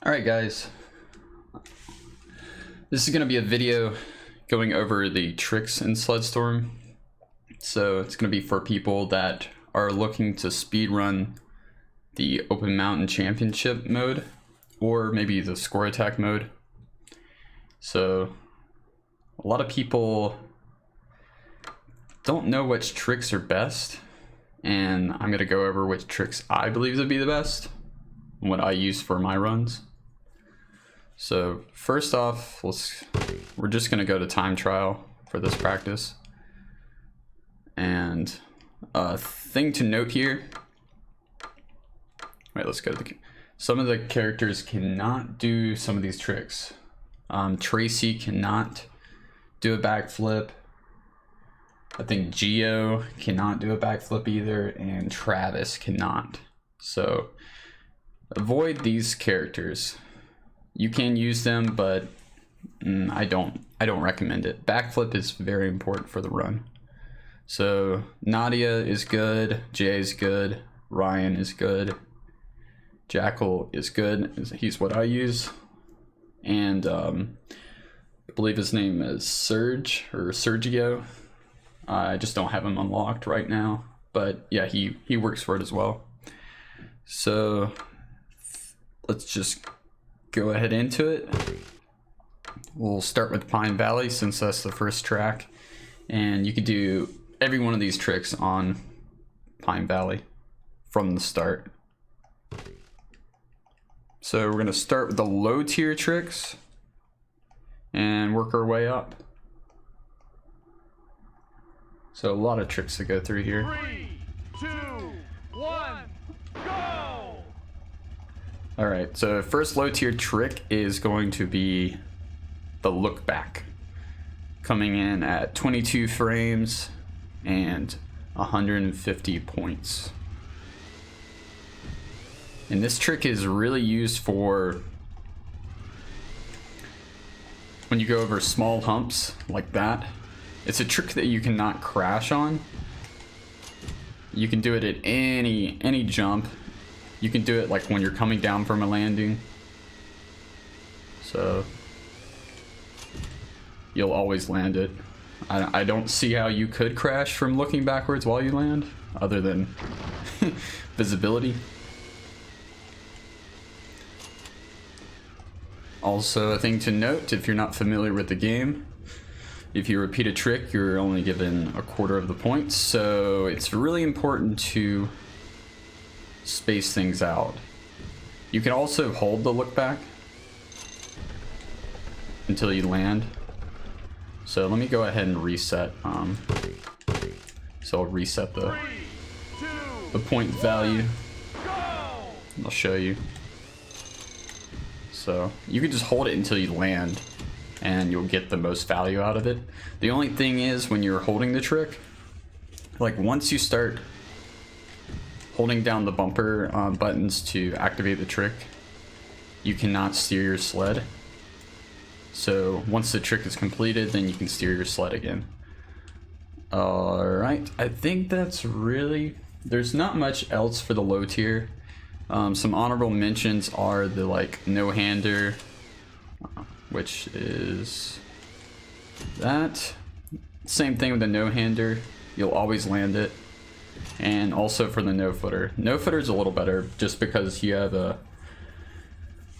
Alright guys, this is going to be a video going over the tricks in Sled Storm. So it's going to be for people that are looking to speedrun the Open Mountain Championship mode, or maybe the score attack mode. So a lot of people don't know which tricks are best, and I'm going to go over which tricks I believe would be the best and what I use for my runs. So first off, we're just going to go to time trial for this practice. And a thing to note here, right, let's go to some of the characters cannot do some of these tricks. Tracy cannot do a backflip. I think Geo cannot do a backflip either, and Travis cannot. So avoid these characters. You can use them, but I don't recommend it. Backflip is very important for the run. So Nadia is good, Jay is good, Ryan is good, Jackal is good. He's what I use, and I believe his name is Serge or Sergio. I just don't have him unlocked right now, but yeah, he works for it as well. So let's just go ahead into it. We'll start with Pine Valley since that's the first track, and you could do every one of these tricks on Pine Valley from the start. So we're gonna start with the low tier tricks and work our way up. So a lot of tricks to go through here. 3, 2, 1, go! Alright, so first low tier trick is going to be the Lookback, coming in at 22 frames and 150 points. And this trick is really used for when you go over small humps like that. It's a trick that you cannot crash on. You can do it at any jump. You can do it like when you're coming down from a landing. So you'll always land it. I don't see how you could crash from looking backwards while you land, other than visibility. Also, a thing to note, if you're not familiar with the game, if you repeat a trick, you're only given a quarter of the points. So it's really important to space things out. You can also hold the look back until you land. So let me go ahead and reset. So I'll reset the point value. I'll show you. So you can just hold it until you land, and you'll get the most value out of it. The only thing is, when you're holding the trick, like once you start holding down the bumper buttons to activate the trick, you cannot steer your sled. So once the trick is completed, then you can steer your sled again. Alright, I think that's really, there's not much else for the low tier. Some honorable mentions are the like no-hander, which is that. Same thing with the no-hander, you'll always land it. And also for the no-footer. No-footer is a little better just because you have the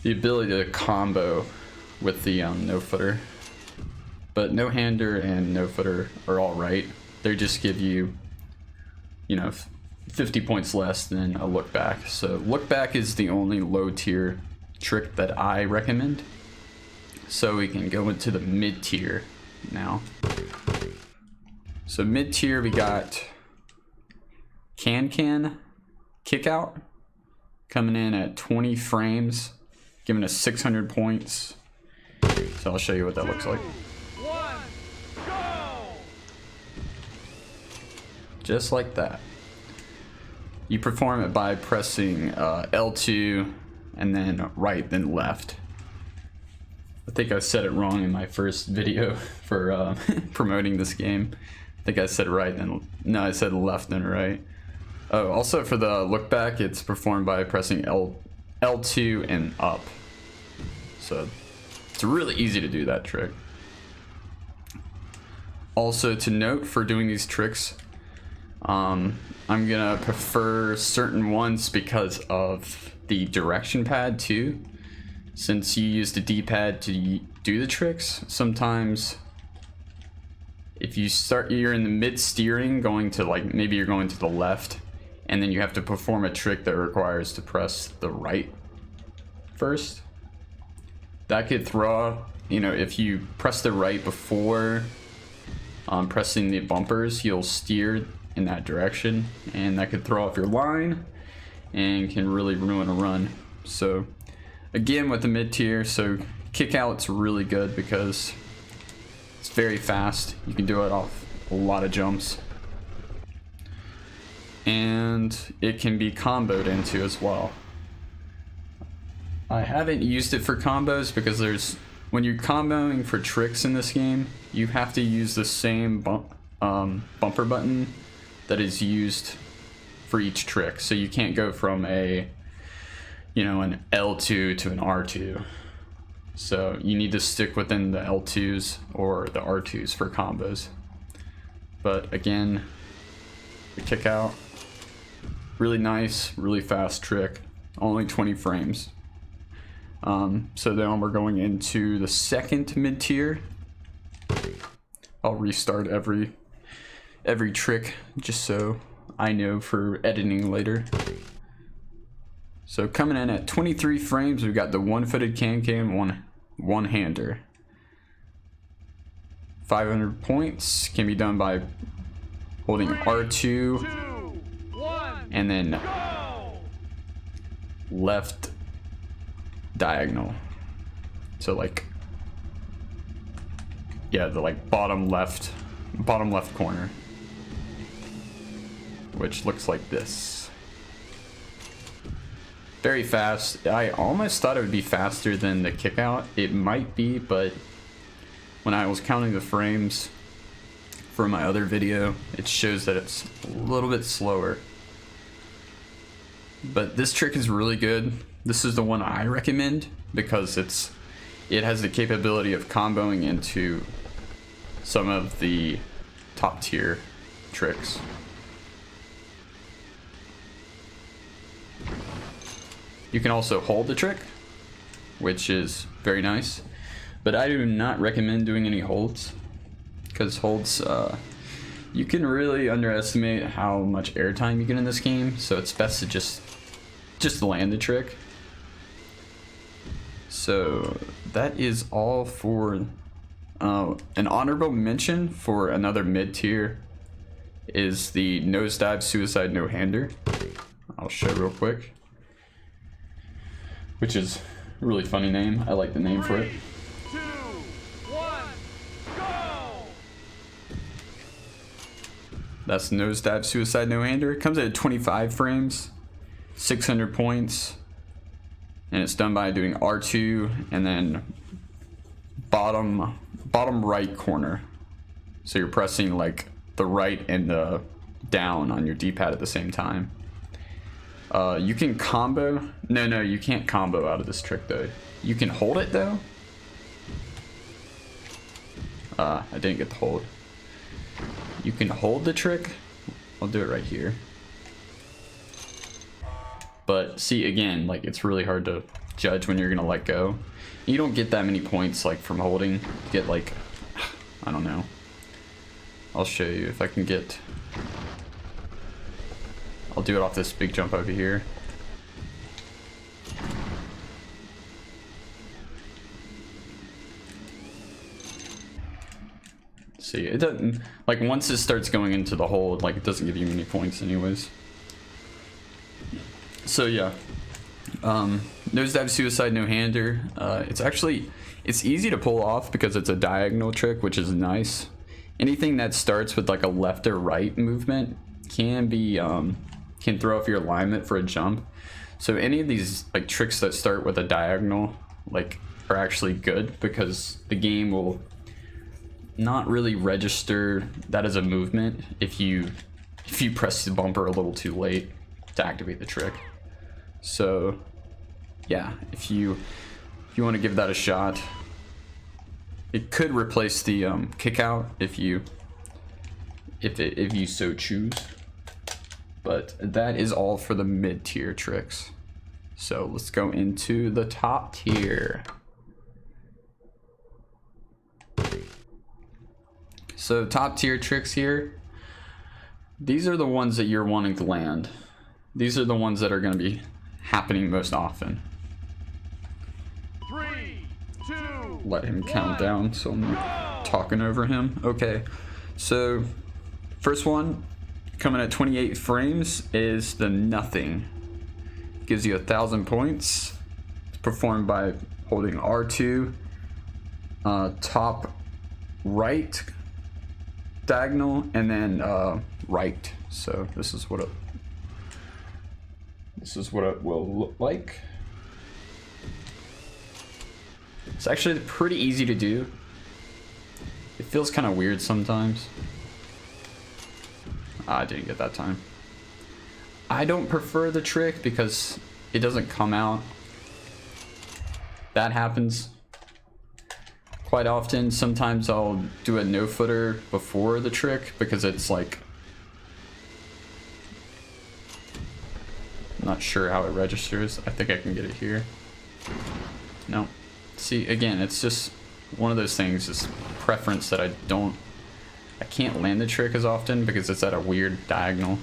ability to combo with the no-footer. But no-hander and no-footer are alright. They just give you, 50 points less than a look back. So look back is the only low tier trick that I recommend. So we can go into the mid tier now. So mid tier we got Kickout coming in at 20 frames, giving us 600 points. So I'll show you what that looks like. 2, 1, go! Just like that. You perform it by pressing L2 and then right, then left. I think I said it wrong in my first video for promoting this game. I think I said right, then no, I said left then right. Oh, also for the look back, it's performed by pressing L2 and up. So it's really easy to do that trick. Also to note for doing these tricks, I'm gonna prefer certain ones because of the direction pad too. Since you use the D-pad to do the tricks, sometimes if you're in the mid steering going to like, maybe you're going to the left and then you have to perform a trick that requires to press the right first. That could throw, you know, if you press the right before pressing the bumpers, you'll steer in that direction and that could throw off your line and can really ruin a run. So again, with the mid tier, so Kickout's really good because it's very fast. You can do it off a lot of jumps. And it can be comboed into as well. I haven't used it for combos because when you're comboing for tricks in this game, you have to use the same bumper button that is used for each trick. So you can't go from an L2 to an R2. So you need to stick within the L2s or the R2s for combos. But again, the Kickout, really nice, really fast trick, only 20 frames. So then we're going into the second mid tier. I'll restart every trick just so I know for editing later. So coming in at 23 frames, we've got the one-footed can, one-hander. 500 points can be done by holding R2 and then left diagonal. So like, yeah, the like bottom left corner, which looks like this. Very fast. I almost thought it would be faster than the Kickout. It might be, but when I was counting the frames for my other video, it shows that it's a little bit slower. But this trick is really good. This is the one I recommend because it has the capability of comboing into some of the top tier tricks. You can also hold the trick, which is very nice, but I do not recommend doing any holds because holds, you can really underestimate how much airtime you get in this game, so it's best to just land the trick. So that is all for an honorable mention for another mid tier is the nosedive suicide no-hander. I'll show real quick, which is a really funny name. I like the name for it. 3, 2, 1, go! That's nosedive suicide no-hander. It comes at 25 frames, 600 points, and it's done by doing R2 and then bottom right corner. So you're pressing like the right and the down on your D-pad at the same time. You can combo. No, you can't combo out of this trick though. You can hold it though. I didn't get the hold. You can hold the trick. I'll do it right here. But see, again, like it's really hard to judge when you're gonna let go. You don't get that many points like from holding. You get like, I don't know. I'll show you if I can get. I'll do it off this big jump over here. See, it doesn't, like once it starts going into the hold, like it doesn't give you many points anyways. So yeah, nosedive suicide no-hander. It's easy to pull off because it's a diagonal trick, which is nice. Anything that starts with like a left or right movement can throw off your alignment for a jump. So any of these like tricks that start with a diagonal like are actually good because the game will not really register that as a movement if you press the bumper a little too late to activate the trick. So yeah, if you if you want to give that a shot. It could replace the Kickout if you so choose. But that is all for the mid-tier tricks. So let's go into the top tier. So top tier tricks here. These are the ones that you're wanting to land. These are the ones that are going to be happening most often. 3, 2, Let him count down so I'm not talking over him. Okay, so first one coming at 28 frames is the Nothing. Gives you 1,000 points. It's performed by holding R2, top right diagonal, and then right. So this is what it will look like. It's actually pretty easy to do. It feels kind of weird sometimes. I didn't get that time. I don't prefer the trick because it doesn't come out. That happens quite often. Sometimes I'll do a no footer before the trick because it's like, I'm not sure how it registers. I think I can get it here. No. See, again, it's just one of those things, just preference that I can't land the trick as often because it's at a weird diagonal.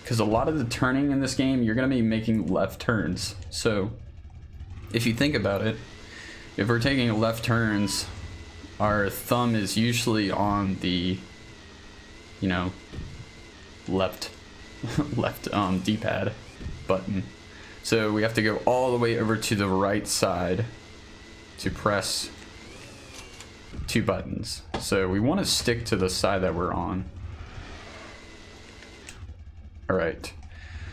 Because a lot of the turning in this game, you're going to be making left turns. So if you think about it, if we're taking left turns, our thumb is usually on the, you know, left D-pad button. So we have to go all the way over to the right side to press 2 buttons. So we want to stick to the side that we're on. All right,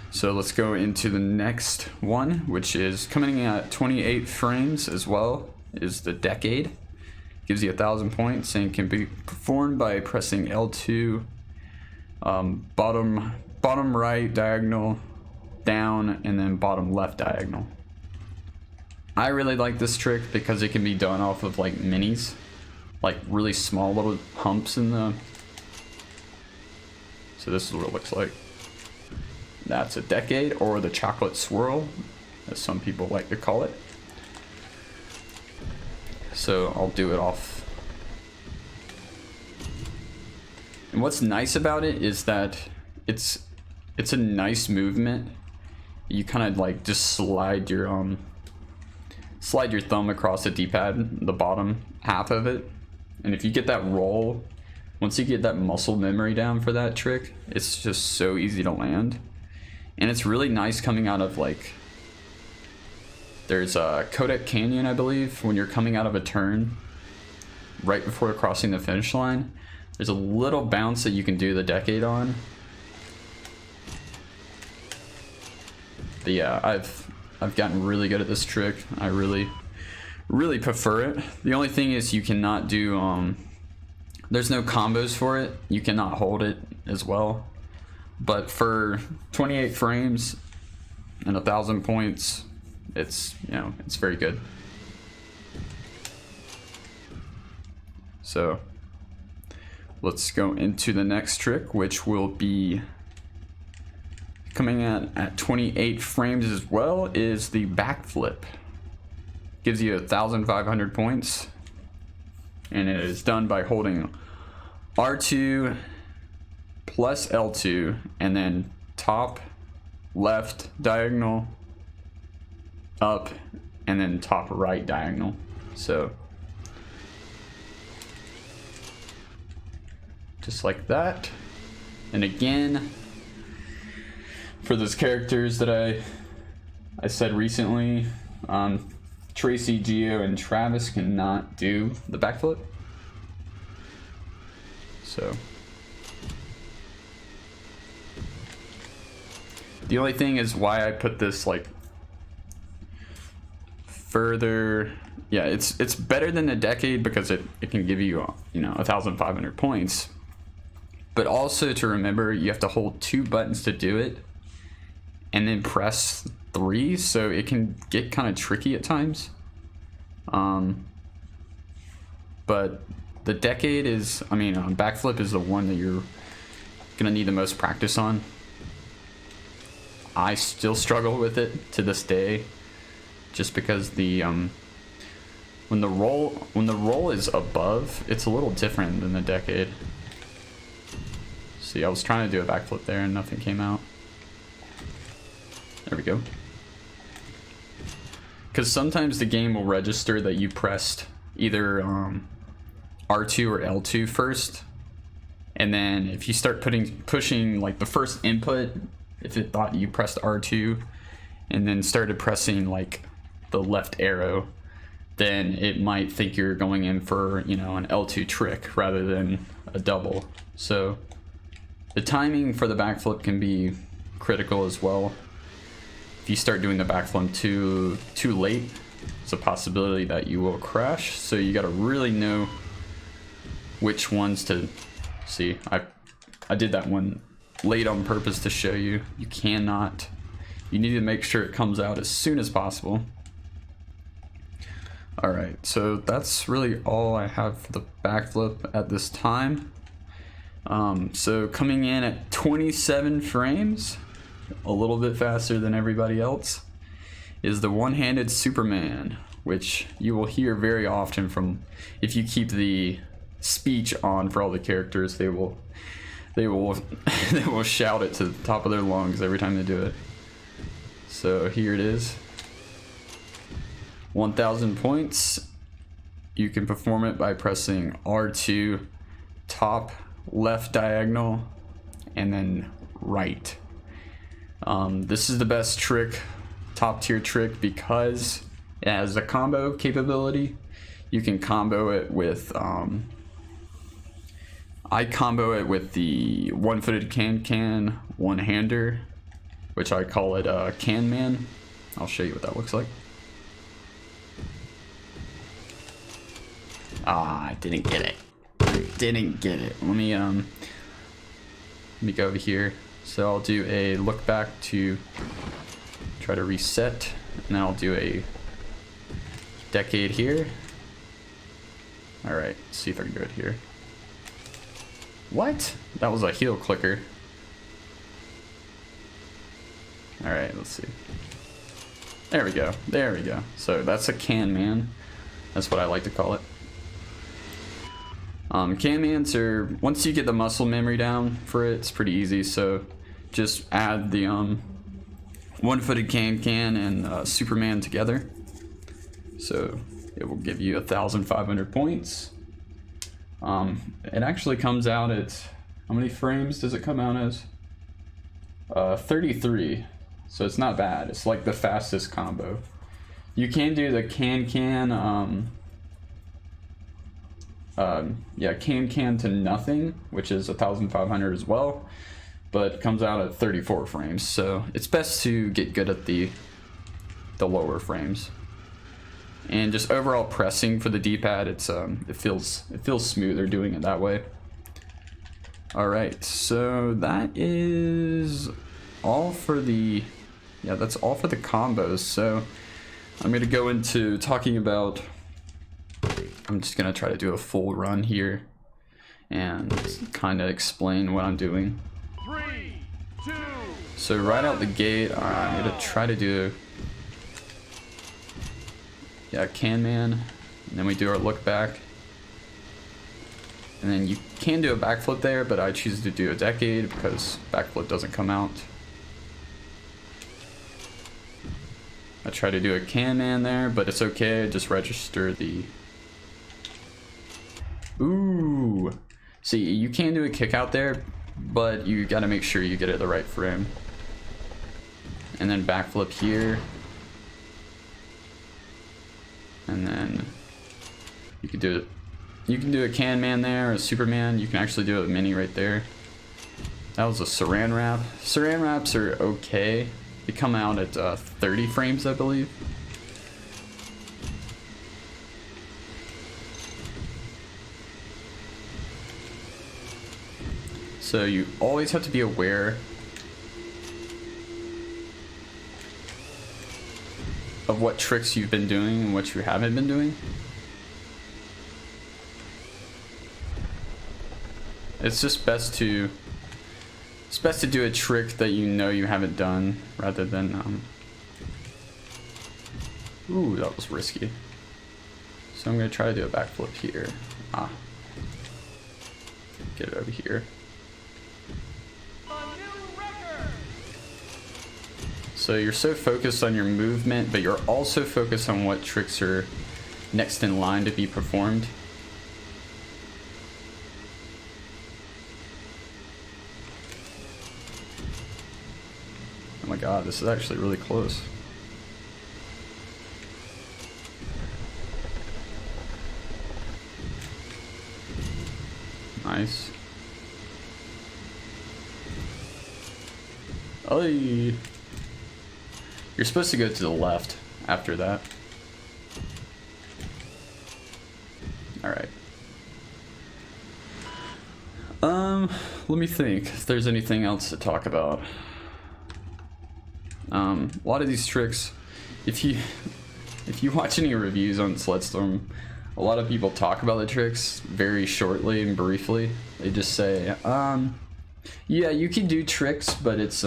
so let's go into the next one, which is coming at 28 frames as well, is the Decade. Gives you 1,000 points and can be performed by pressing L2, bottom right diagonal, down, and then bottom left diagonal. I really like this trick because it can be done off of like minis, like really small little humps in the. So this is what it looks like. That's a Decade, or the chocolate swirl, as some people like to call it. So I'll do it off. And what's nice about it is that it's a nice movement. You kind of like just slide your thumb across the D-pad, the bottom half of it. And if you get that roll, once you get that muscle memory down for that trick, it's just so easy to land. And it's really nice coming out of like, there's a Kodak Canyon, I believe, when you're coming out of a turn right before crossing the finish line. There's a little bounce that you can do the Decade on. But yeah, I've gotten really good at this trick. I really prefer it. The only thing is you cannot do there's no combos for it. You cannot hold it as well. But for 28 frames and 1,000 points, it's, you know, it's very good. So let's go into the next trick, which will be coming at 28 frames as well, is the Backflip. Gives you 1,500 points, and it is done by holding R2 plus L2 and then top left diagonal up and then top right diagonal. So just like that. And again, for those characters that I said recently, Tracy, Geo, and Travis cannot do the backflip. So the only thing is why I put this like further. Yeah, it's better than the Decade because it can give you, you know, 1,500 points. But also to remember, you have to hold 2 buttons to do it, and then press 3, so it can get kind of tricky at times. But the decade is, I mean, backflip is the one that you're gonna need the most practice on. I still struggle with it to this day, just because the when the roll is above, it's a little different than the decade. See, I was trying to do a backflip there and nothing came out. There we go. Because sometimes the game will register that you pressed either R2 or L2 first, and then if you start pushing like the first input, if it thought you pressed R2 and then started pressing like the left arrow, then it might think you're going in for, you know, an L2 trick rather than a double. So the timing for the backflip can be critical as well. If you start doing the backflip too late, it's a possibility that you will crash. So you got to really know which ones to see. I did that one late on purpose to show you. You need to make sure it comes out as soon as possible. All right, so that's really all I have for the backflip at this time. So coming in at 27 frames, a little bit faster than everybody else, is the one-handed Superman, which you will hear very often from, if you keep the speech on for all the characters, they will they will shout it to the top of their lungs every time they do it. So here it is. 1,000 points. You can perform it by pressing R2, top, left diagonal, and then right. This is the best trick, top tier trick, because it has a combo capability. You can combo it with, I combo it with the one-footed can, one-hander, which I call it Can Man. I'll show you what that looks like. Ah, I didn't get it. Didn't get it. Let me go over here. So I'll do a look back to try to reset, and then I'll do a decade here. All right, see if I can do it here. What? That was a heel clicker. All right, let's see. There we go. There we go. So that's a Can Man. That's what I like to call it. Can Mans are, once you get the muscle memory down for it, it's pretty easy. So just add the one-footed can and Superman together. So it will give you 1,500 points. It actually comes out at, how many frames does it come out as? 33. So it's not bad. It's like the fastest combo. You can do the can to nothing, which is 1,500 as well, but comes out at 34 frames. So it's best to get good at the lower frames. And just overall pressing for the D-pad, it feels smoother doing it that way. All right, so that is all for the, that's all for the combos. So I'm gonna go into talking about, I'm just gonna try to do a full run here and kind of explain what I'm doing. 3, 2. So right out the gate, I'm gonna try to do, Can Man, and then we do our look back. And then you can do a backflip there, but I choose to do a decade because backflip doesn't come out. I try to do a Can Man there, but it's okay, just register the... Ooh! See, you can do a kick out there, but you gotta make sure you get it the right frame. And then backflip here. And then you can do a Can Man there, or a Superman. You can actually do a mini right there. That was a Saran wrap. Saran wraps are okay. They come out at 30 frames, I believe. So you always have to be aware of what tricks you've been doing and what you haven't been doing. It's just best to do a trick that you know you haven't done rather than ooh, that was risky. So I'm gonna try to do a backflip here. Get it over here. So you're so focused on your movement, but you're also focused on what tricks are next in line to be performed. Oh my god, this is actually really close. Nice. Oh, you're supposed to go to the left after that. All right. Let me think if there's anything else to talk about. A lot of these tricks, if you watch any reviews on Sled Storm, a lot of people talk about the tricks very shortly and briefly. They just say, yeah, you can do tricks, but it's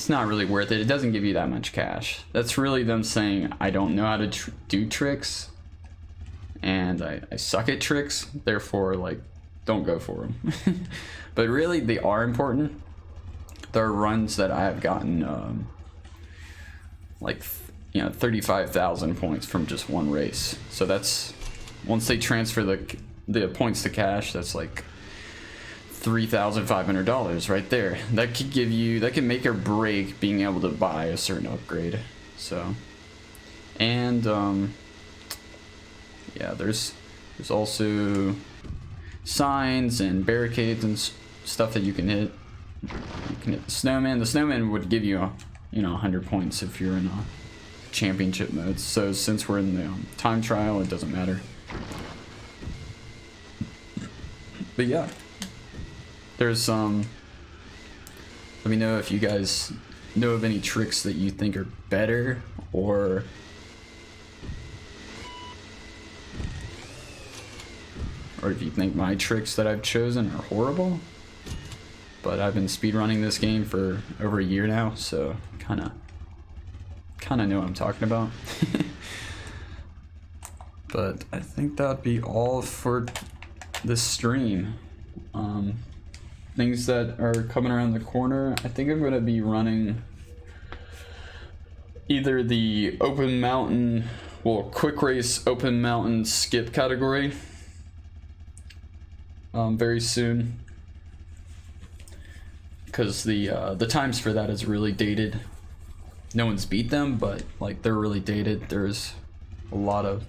not really worth it. It doesn't give you that much cash. That's really them saying, I don't know how to do tricks, and I suck at tricks, therefore, like, don't go for them. But really, they are important. There are runs that I have gotten, like, 35,000 points from just one race. So that's, once they transfer the points to cash, that's like $3,500 right there. That could give you, that can make or break being able to buy a certain upgrade. So, and yeah, there's also signs and barricades and stuff that you can hit. You can hit the snowman. The snowman would give you 100 points if you're in a championship mode. So since we're in the time trial, it doesn't matter. But yeah, there's let me know if you guys know of any tricks that you think are better, or if you think my tricks that I've chosen are horrible. But I've been speedrunning this game for over a year now, so kind of know what I'm talking about. But I think that'd be all for this stream. Things that are coming around the corner, I think I'm going to be running either the open mountain, quick race open mountain skip category very soon, because the times for that is really dated. No one's beat them, but like they're really dated. There's a lot of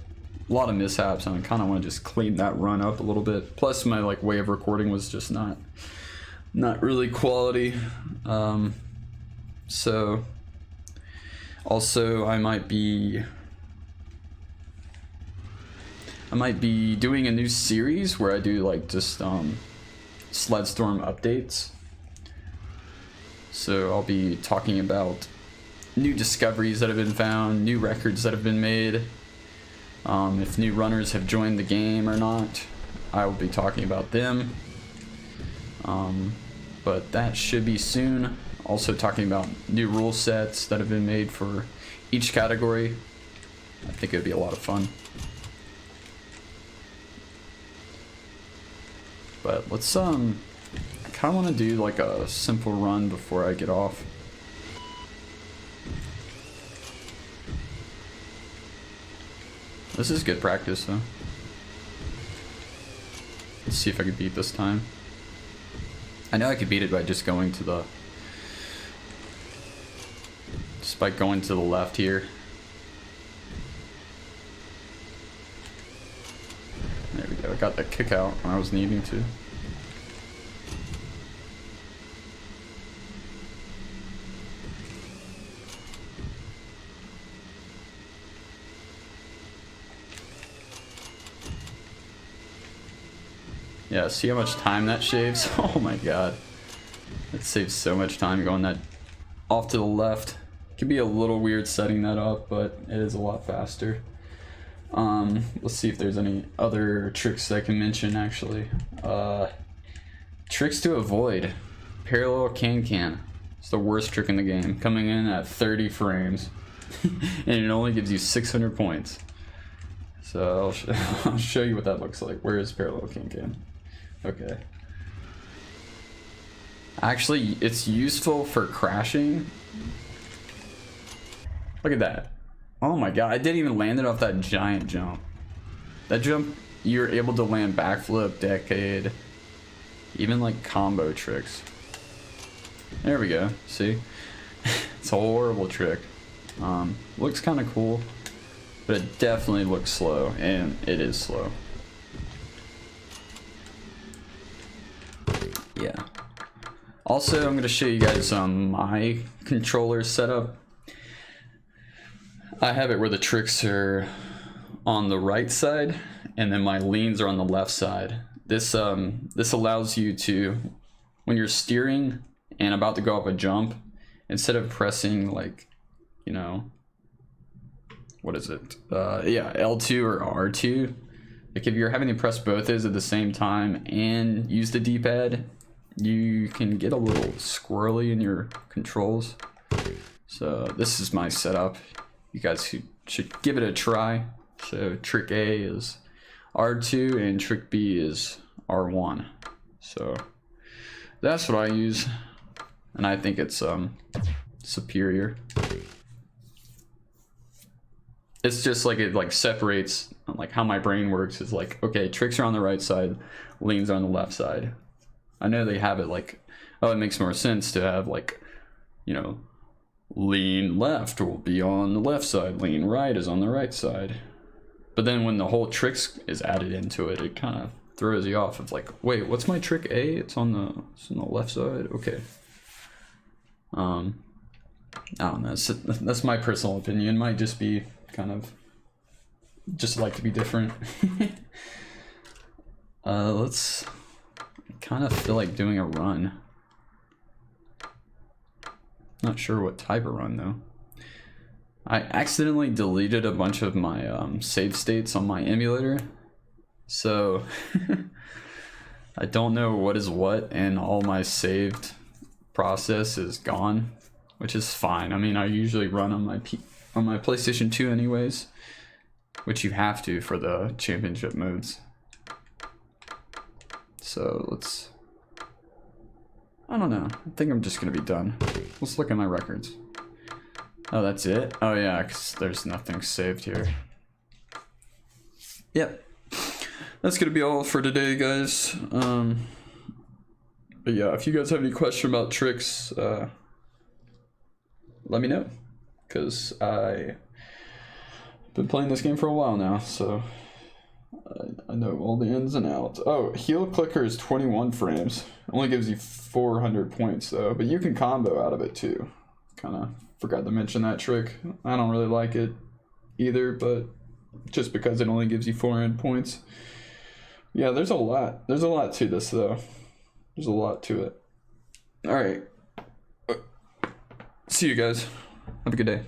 mishaps, and I kind of want to just clean that run up a little bit. Plus, my like way of recording was just not really quality. So also I might be doing a new series where I do like just Sled Storm updates. So I'll be talking about new discoveries that have been found, new records that have been made, if new runners have joined the game or not. I will be talking about them, but that should be soon. Also talking about new rule sets that have been made for each category. I think it would be a lot of fun. But let's I kind of want to do like a simple run before I get off. This is good practice though. Let's see if I can beat this time. I know I could beat it by just going to the left here. There we go. I got that kick out when I was needing to. Yeah, see how much time that shaves? Oh my god. That saves so much time going that off to the left. Could be a little weird setting that up, but it is a lot faster. Let's see if there's any other tricks I can mention actually. Tricks to avoid. Parallel can. It's the worst trick in the game. Coming in at 30 frames. And it only gives you 600 points. So I'll show you what that looks like. Where is parallel can? Okay. Actually, it's useful for crashing. Look at that. Oh my god, I didn't even land it off that giant jump. That jump, you're able to land backflip, decade, even like combo tricks. There we go, see? It's a horrible trick. Looks kind of cool, but it definitely looks slow, and it is slow. Yeah. Also, I'm going to show you guys my controller setup. I have it where the tricks are on the right side, and then my leans are on the left side. This allows you to, when you're steering and about to go up a jump, instead of pressing like, you know, what is it? Yeah, L2 or R2. Like if you're having to press both those at the same time and use the D-pad, you can get a little squirrely in your controls. So this is my setup. You guys should give it a try. So trick A is R2 and trick B is R1. So that's what I use, and I think it's superior. It's just like it like separates like how my brain works is like, okay, tricks are on the right side, leans are on the left side. I know they have it like, oh, it makes more sense to have like, you know, lean left will be on the left side, lean right is on the right side. But then when the whole tricks is added into it, it kind of throws you off of like, wait, what's my trick A? It's on the left side. Okay. I don't know. That's my personal opinion. It might just be kind of just like to be different. Let's kind of feel like doing a run. Not sure what type of run though. I accidentally deleted a bunch of my save states on my emulator, so I don't know what is what, and all my saved process is gone, which is fine. I mean, I usually run on my PlayStation 2 anyways, which you have to for the championship modes. So let's, I don't know, I think I'm just gonna be done. Let's look at my records. Oh, that's it? Oh yeah, because there's nothing saved here. Yep. That's gonna be all for today, guys. But yeah, if you guys have any question about tricks, let me know. Because I've been playing this game for a while now, so I know all the ins and outs. Oh, heel clicker is 21 frames. Only gives you 400 points though, but you can combo out of it too. Kind of forgot to mention that trick. I don't really like it either, but just because it only gives you 400 points. Yeah, there's a lot to this though. There's a lot to it. All right. See you guys. Have a good day.